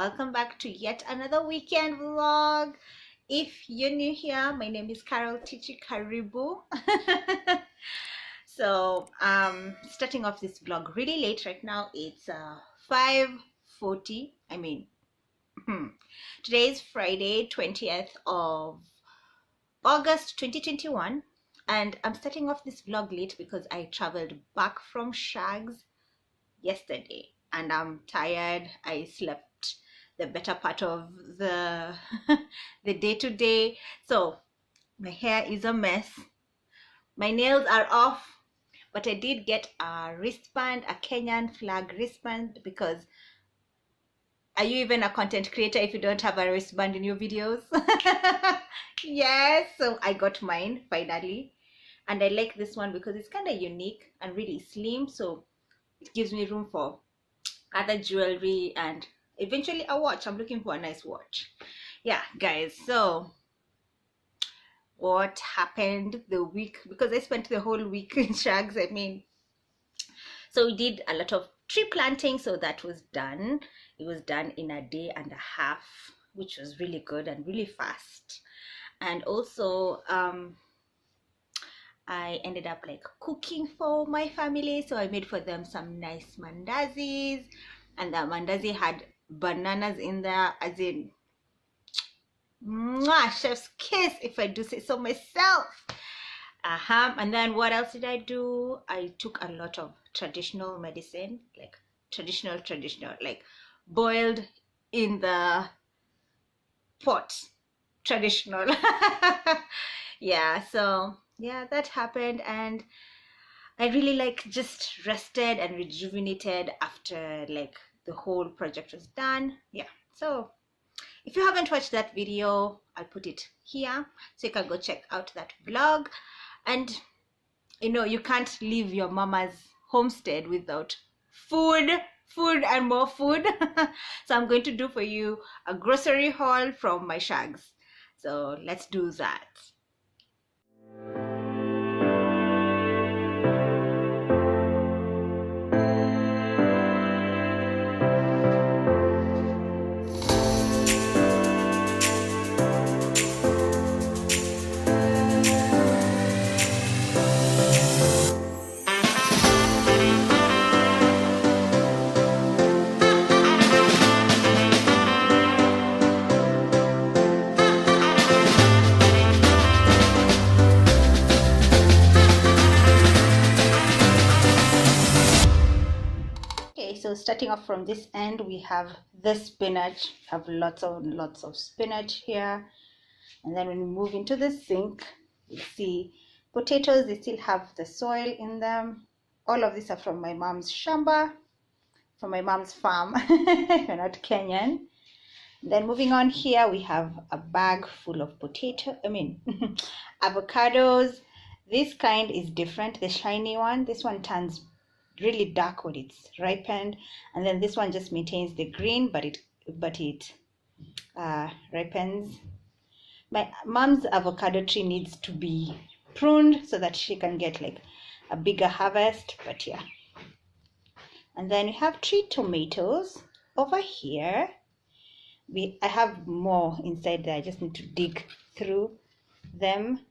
welcome back to yet another weekend vlog. If you're new here, my name is Carol Tichie. Karibu. So starting off this vlog really late right now. It's 5:40. Today is Friday, 20th of August 2021, and I'm starting off this vlog late because I traveled back from Shagz yesterday and I'm tired. I slept the better part of the the day today, so my hair is a mess, my nails are off, but I did get a wristband, a Kenyan flag wristband, because are you even a content creator if you don't have a wristband in your videos? Yes, so I got mine finally, and I like this one because it's kind of unique and really slim, so it gives me room for other jewelry and eventually a watch. I'm looking for a nice watch. Yeah, guys, so what happened the week, because I spent the whole week in Shagz. So we did a lot of tree planting, so that was done. It was done in a day and a half, which was really good and really fast. And also I ended up like cooking for my family, so I made for them some nice mandazis, and the mandazi had bananas in there, as in mwah, chef's kiss if I do say so myself. And then what else did I do? I took a lot of traditional medicine, like traditional, like boiled in the pot, traditional. Yeah, so yeah, that happened, and I really like just rested and rejuvenated after like the whole project was done. Yeah, so if you haven't watched that video, I'll put it here so you can go check out that vlog. And you know, you can't leave your mama's homestead without food and more food. So I'm going to do for you a grocery haul from my Shagz, so let's do that. So starting off from this end, we have the spinach. We have lots of spinach here. And then when we move into the sink, you see potatoes. They still have the soil in them. All of these are from my mom's shamba, from my mom's farm. You're not Kenyan. Then moving on here, we have a bag full of avocados. This kind is different, the shiny one. This one turns really dark when it's ripened, and then this one just maintains the green, but it ripens. My mom's avocado tree needs to be pruned so that she can get like a bigger harvest, but yeah. And then we have 3 tomatoes over here. I have more inside there, I just need to dig through them.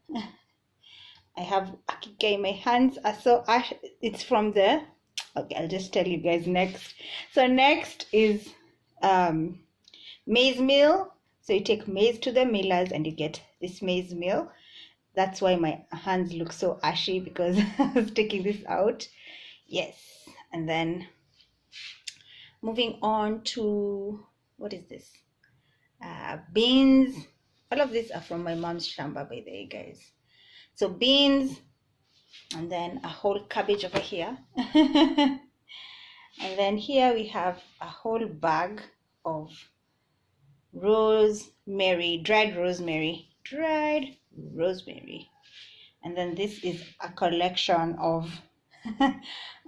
I have akika in my hands, so it's from the, okay, I'll just tell you guys next. So next is maize meal. So you take maize to the millers and you get this maize meal. That's why my hands look so ashy, because I was taking this out. Yes. And then moving on to, what is this? Beans. All of these are from my mom's shamba, by the way, guys. So beans, and then a whole cabbage over here. And then here we have a whole bag of rosemary, dried rosemary. And then this is a collection of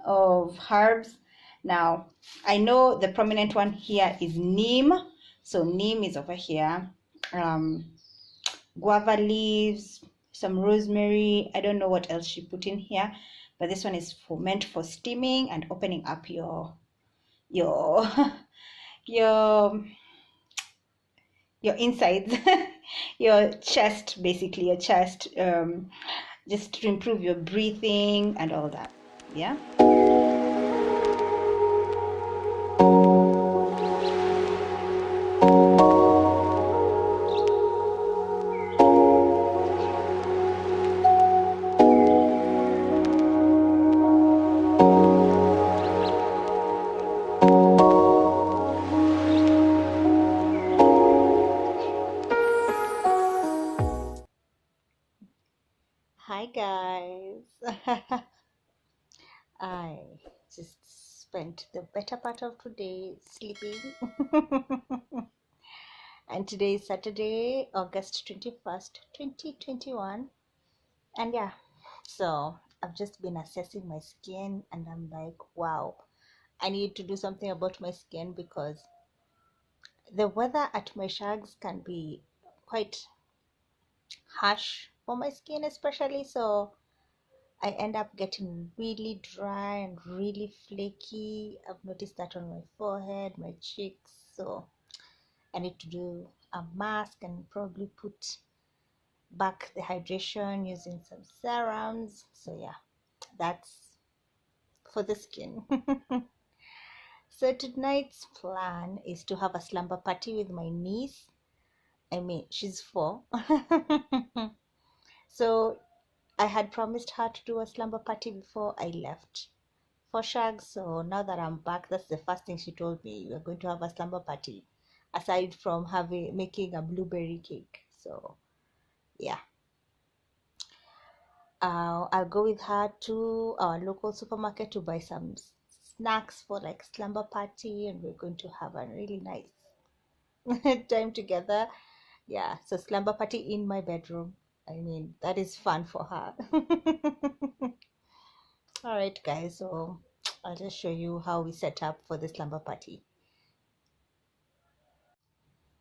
of herbs. Now I know the prominent one here is neem, so neem is over here. Guava leaves, some rosemary. I don't know what else she put in here, but this one is meant for steaming and opening up your your insides, your chest, basically your chest, just to improve your breathing and all that. Yeah. Hi guys. I just spent the better part of today sleeping. And today is Saturday, August 21st, 2021. And yeah, so I've just been assessing my skin and I'm like, wow, I need to do something about my skin because the weather at my shags can be quite harsh for my skin, especially. So I end up getting really dry and really flaky. I've noticed that on my forehead, my cheeks. So I need to do a mask and probably put back the hydration using some serums. So yeah, that's for the skin. So tonight's plan is to have a slumber party with my niece. I mean, she's 4. So I had promised her to do a slumber party before I left for shagz. So now that I'm back, that's the first thing she told me. We're going to have a slumber party, aside from making a blueberry cake. So yeah, I'll go with her to our local supermarket to buy some snacks for like slumber party, and we're going to have a really nice time together. Yeah, so slumber party in my bedroom. I mean, that is fun for her. All right, guys, so I'll just show you how we set up for the slumber party.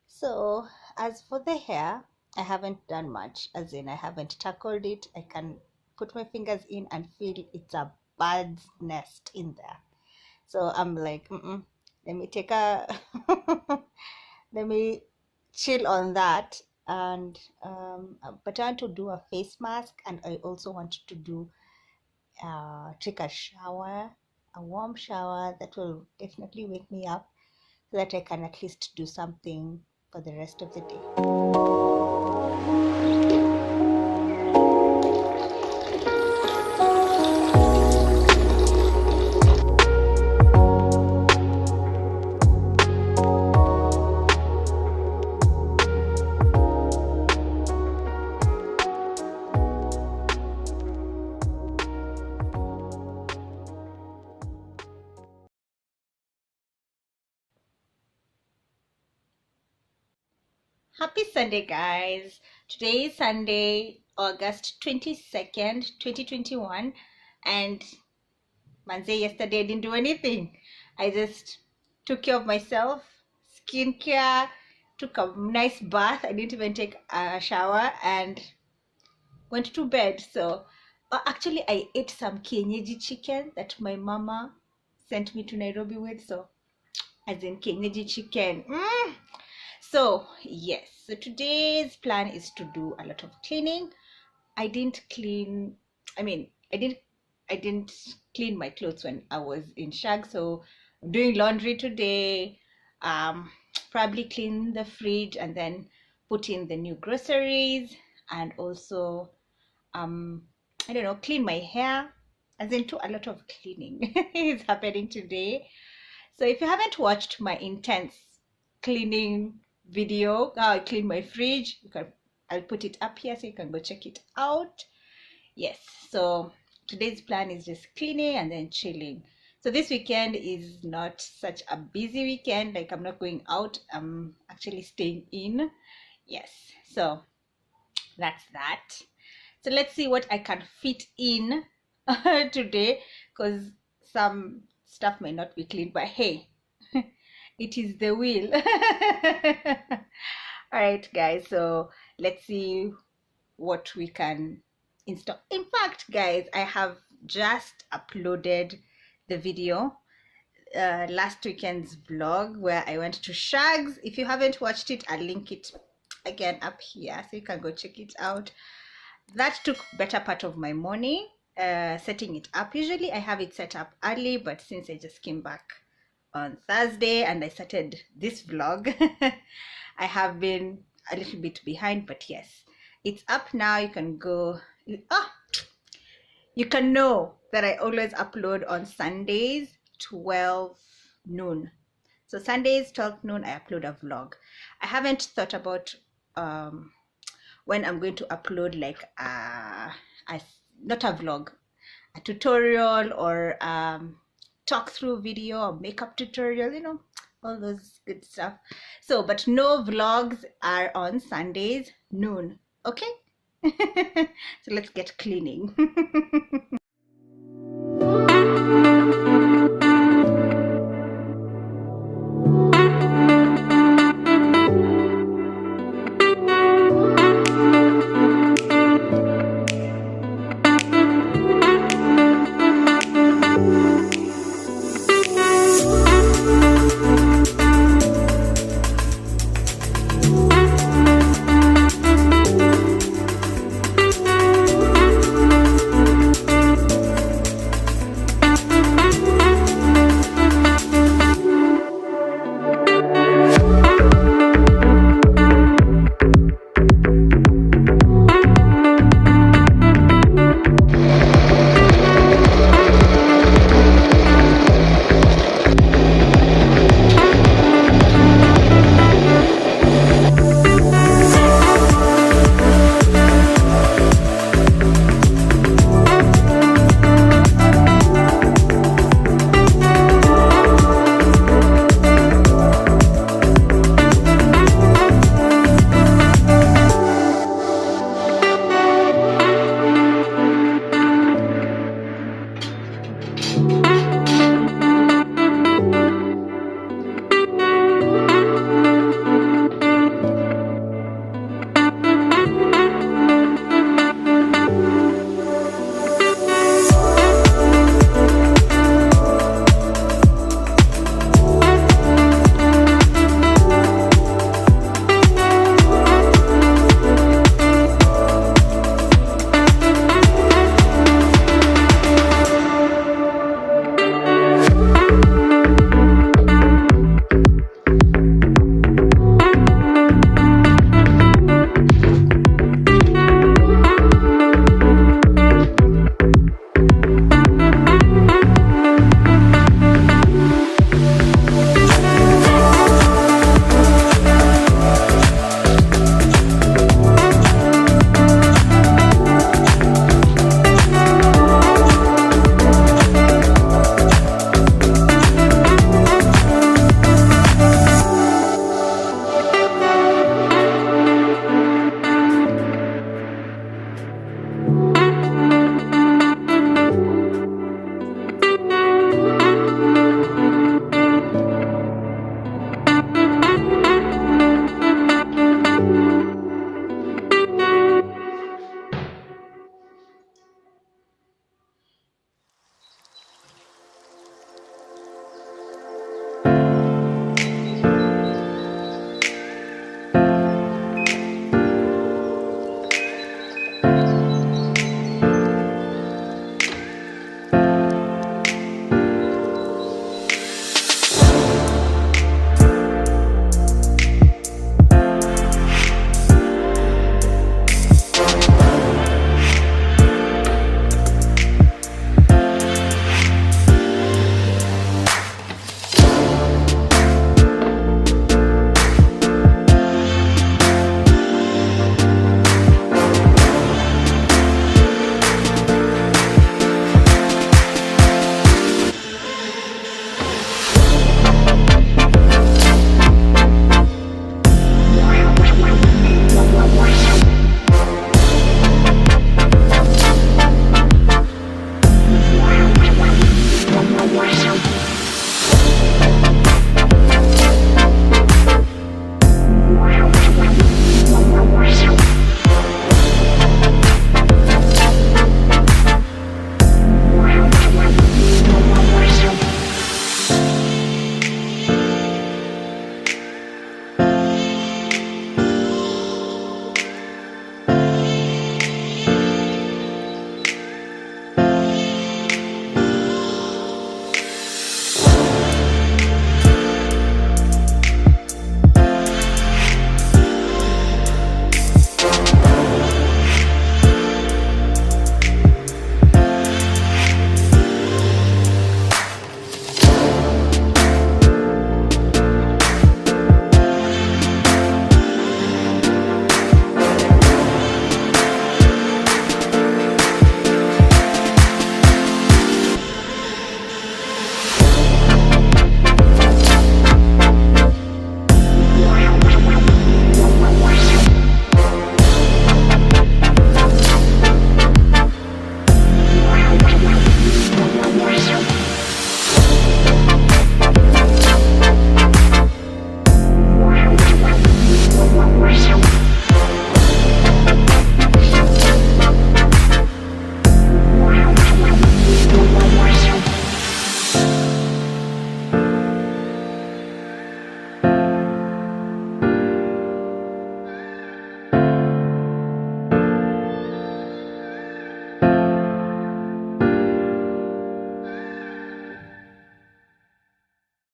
So as for the hair, I haven't done much, as in I haven't tackled it. I can put my fingers in and feel it's a bird's nest in there. So I'm like, let me take a let me chill on that. And but I want to do a face mask, and I also want to do take a shower, a warm shower that will definitely wake me up so that I can at least do something for the rest of the day. Happy Sunday, guys. Today is Sunday, August 22nd, 2021. And Manze, yesterday I didn't do anything. I just took care of myself, skincare, took a nice bath. I didn't even take a shower and went to bed. So actually, I ate some kienyeji chicken that my mama sent me to Nairobi with. So as in kienyeji chicken. So yes, so today's plan is to do a lot of cleaning. I didn't clean, I mean, I didn't clean my clothes when I was in shag. So I'm doing laundry today. Probably clean the fridge and then put in the new groceries, and also I don't know, clean my hair. As in, a lot of cleaning is happening today. So if you haven't watched my intense cleaning video, how I clean my fridge, I'll put it up here so you can go check it out. Yes, so today's plan is just cleaning and then chilling. So this weekend is not such a busy weekend. Like, I'm not going out, I'm actually staying in. Yes, so that's that. So let's see what I can fit in today, because some stuff may not be clean, but hey, it is the wheel. All right, guys, so let's see what we can install. In fact, guys, I have just uploaded the video. last weekend's vlog where I went to Shagz. If you haven't watched it, I'll link it again up here so you can go check it out. That took better part of my morning, setting it up. Usually I have it set up early, but since I just came back on Thursday and I started this vlog, I have been a little bit behind, but yes, it's up now. You can go, you can know that I always upload on Sundays 12 noon. So Sundays 12 noon I upload a vlog. I haven't thought about when I'm going to upload like not a vlog, a tutorial or talk through video or makeup tutorial, you know, all those good stuff. So but no vlogs are on Sundays noon, okay? So let's get cleaning.